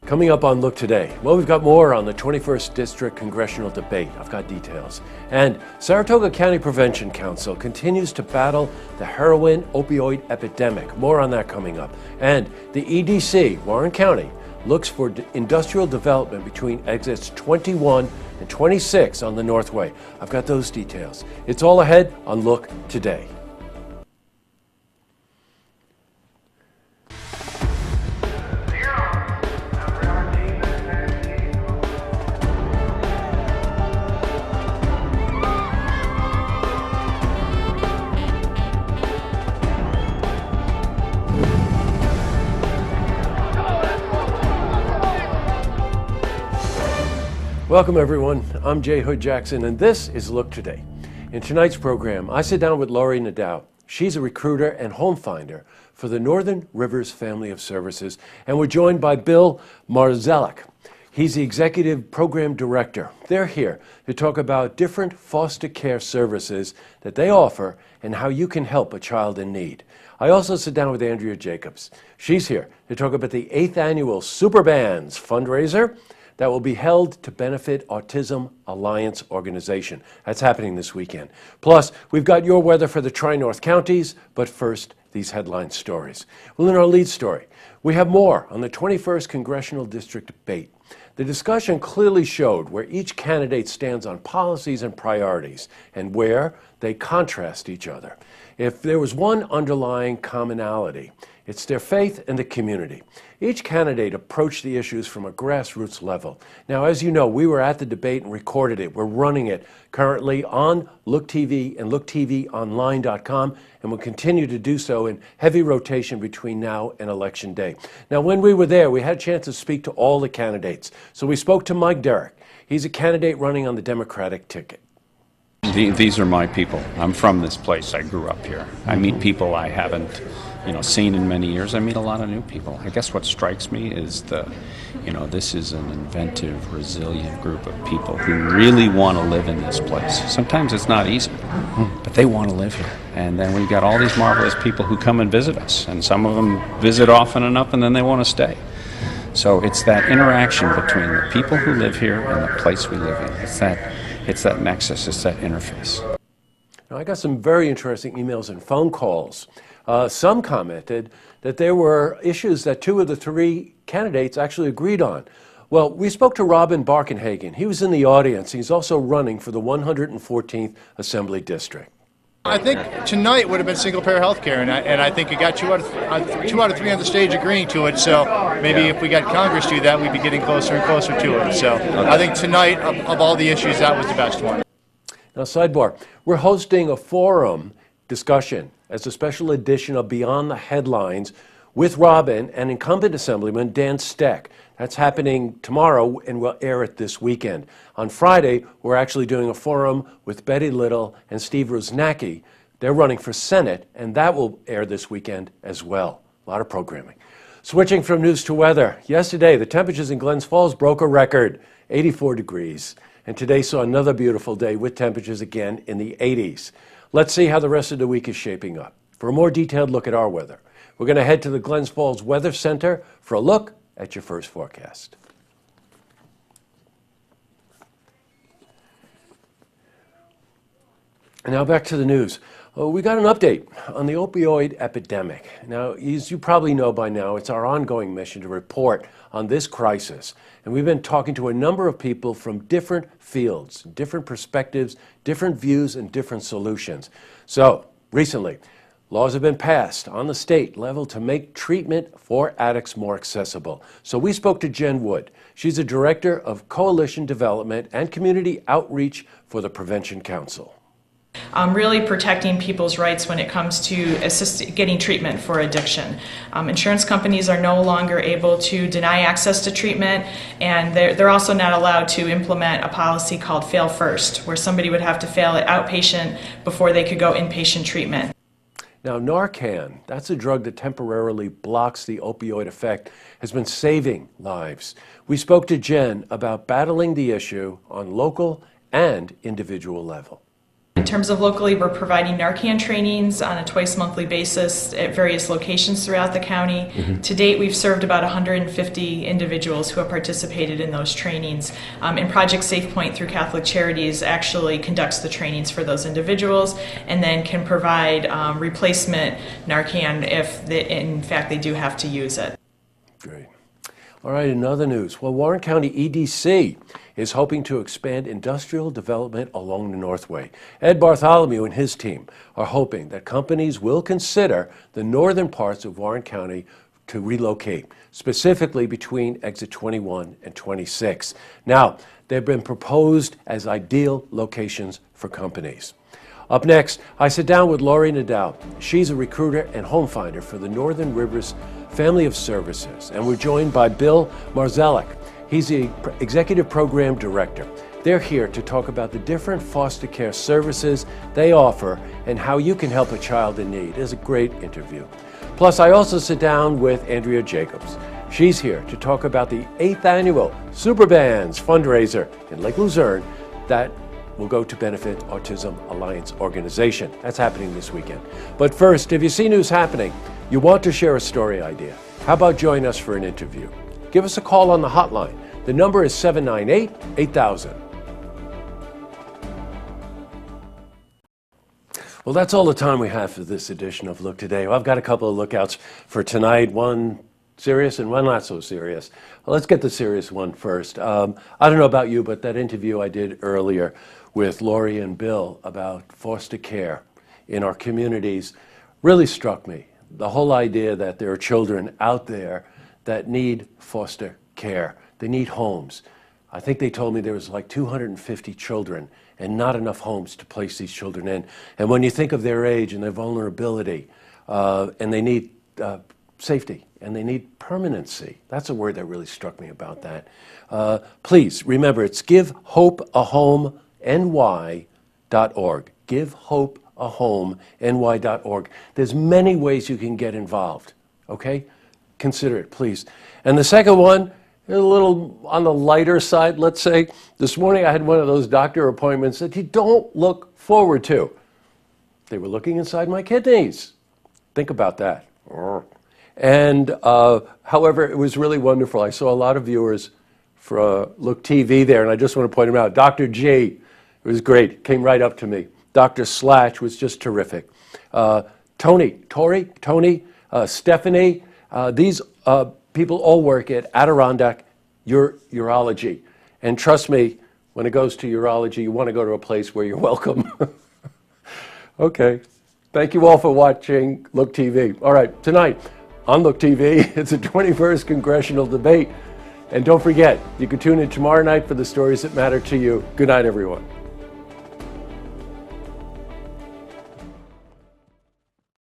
Coming up on Look Today, well, we've got more on the 21st District Congressional debate. I've got details. And Saratoga County Prevention Council continues to battle the heroin opioid epidemic. More on that coming up. And the EDC, Warren County, looks for industrial development between exits 21 and 26 on the Northway. I've got those details. It's all ahead on Look Today. Welcome everyone, I'm Jay Hood Jackson and this is Look Today. In tonight's program, I sit down with Lori Nadeau. She's a recruiter and home finder for the Northern Rivers Family of Services, and we're joined by Bill Marzelek. He's the Executive Program Director. They're here to talk about different foster care services that they offer and how you can help a child in need. I also sit down with Andrea Jacobs. She's here to talk about the 8th annual Super Bands fundraiser that will be held to benefit Autism Alliance organization. That's happening this weekend. Plus, we've got your weather for the Tri-North counties, but first, these headline stories. Well, in our lead story, we have more on the 21st Congressional District debate. The discussion clearly showed where each candidate stands on policies and priorities and where they contrast each other. If there was one underlying commonality, it's their faith in the community. Each candidate approached the issues from a grassroots level. Now, as you know, we were at the debate and recorded it. We're running it currently on Look TV and looktvonline.com, and we'll continue to do so in heavy rotation between now and Election Day. Now, when we were there, we had a chance to speak to all the candidates. So we spoke to Mike Derrick. He's a candidate running on the Democratic ticket. These are my people. I'm from this place. I grew up here. I meet people I haven't seen in many years. I meet a lot of new people. I guess what strikes me is this is an inventive, resilient group of people who really want to live in this place. Sometimes it's not easy, but they want to live here. And then we've got all these marvelous people who come and visit us, and some of them visit often enough and then they want to stay. So it's that interaction between the people who live here and the place we live in. It's that nexus, it's that interface. Now, I got some very interesting emails and phone calls. Some commented that there were issues that 2 of the 3 candidates actually agreed on. Well, we spoke to Robin Barkenhagen. He was in the audience. He's also running for the 114th Assembly District. I think tonight would have been single-payer health care, and I think you got 2 out of 3 on the stage agreeing to it, so maybe if we got Congress to do that, we'd be getting closer and closer to it. So I think tonight, of all the issues, that was the best one. Now, sidebar, we're hosting a forum discussion as a special edition of Beyond the Headlines with Robin and incumbent Assemblyman Dan Steck. That's happening tomorrow and we'll air it this weekend. On Friday, we're actually doing a forum with Betty Little and Steve Rusnacki. They're running for Senate, and that will air this weekend as well. A lot of programming. Switching from news to weather. Yesterday, the temperatures in Glens Falls broke a record, 84 degrees. And today saw another beautiful day with temperatures again in the 80s. Let's see how the rest of the week is shaping up. For a more detailed look at our weather, we're going to head to the Glens Falls Weather Center for a look at your first forecast. And now back to the news. We got an update on the opioid epidemic. Now, as you probably know by now, it's our ongoing mission to report on this crisis. And we've been talking to a number of people from different fields, different perspectives, different views, and different solutions. So, recently, laws have been passed on the state level to make treatment for addicts more accessible. So we spoke to Jen Wood. She's a director of coalition development and community outreach for the Prevention Council. Really protecting people's rights when it comes to getting treatment for addiction. Insurance companies are no longer able to deny access to treatment, and they're also not allowed to implement a policy called Fail First, where somebody would have to fail at outpatient before they could go inpatient treatment. Now, Narcan, that's a drug that temporarily blocks the opioid effect, has been saving lives. We spoke to Jen about battling the issue on local and individual level. In terms of locally, we're providing Narcan trainings on a twice monthly basis at various locations throughout the county. To date, we've served about 150 individuals who have participated in those trainings. And Project SafePoint through Catholic Charities actually conducts the trainings for those individuals and then can provide replacement Narcan if, in fact, they do have to use it. Great. All right, in other news, well, Warren County EDC is hoping to expand industrial development along the Northway. Ed Bartholomew and his team are hoping that companies will consider the northern parts of Warren County to relocate, specifically between exit 21 and 26. Now, they've been proposed as ideal locations for companies. Up next, I sit down with Lori Nadeau. She's a recruiter and home finder for the Northern Rivers Family of Services, and we're joined by Bill Marzelek. He's the Executive Program Director. They're here to talk about the different foster care services they offer and how you can help a child in need. It's a great interview. Plus, I also sit down with Andrea Jacobs. She's here to talk about the 8th annual Superbands fundraiser in Lake Luzerne that will go to benefit Autism Alliance organization. That's happening this weekend. But first, if you see news happening, you want to share a story idea, how about join us for an interview? Give us a call on the hotline. The number is 798-8000. Well, that's all the time we have for this edition of Look Today. Well, I've got a couple of lookouts for tonight, one serious and one not so serious. Well, let's get the serious one first. I don't know about you, but that interview I did earlier with Lori and Bill about foster care in our communities really struck me. The whole idea that there are children out there that need foster care. They need homes. I think they told me there was like 250 children and not enough homes to place these children in. And when you think of their age and their vulnerability, and they need safety and they need permanency, that's a word that really struck me about that. Please remember, it's givehopeahomeny.org. givehopeahomeny.org. There's many ways you can get involved, okay? Consider it, please. And the second one, a little on the lighter side, let's say. This morning I had one of those doctor appointments that you don't look forward to. They were looking inside my kidneys. Think about that. And however, it was really wonderful. I saw a lot of viewers for Look TV there, and I just want to point them out. Dr. G, it was great, came right up to me. Dr. Slatch was just terrific. Tony, Stephanie, these people all work at Adirondack Urology. And trust me, when it goes to urology, you want to go to a place where you're welcome. Okay. Thank you all for watching Look TV. All right, tonight on Look TV, it's the 21st Congressional Debate. And don't forget, you can tune in tomorrow night for the stories that matter to you. Good night, everyone.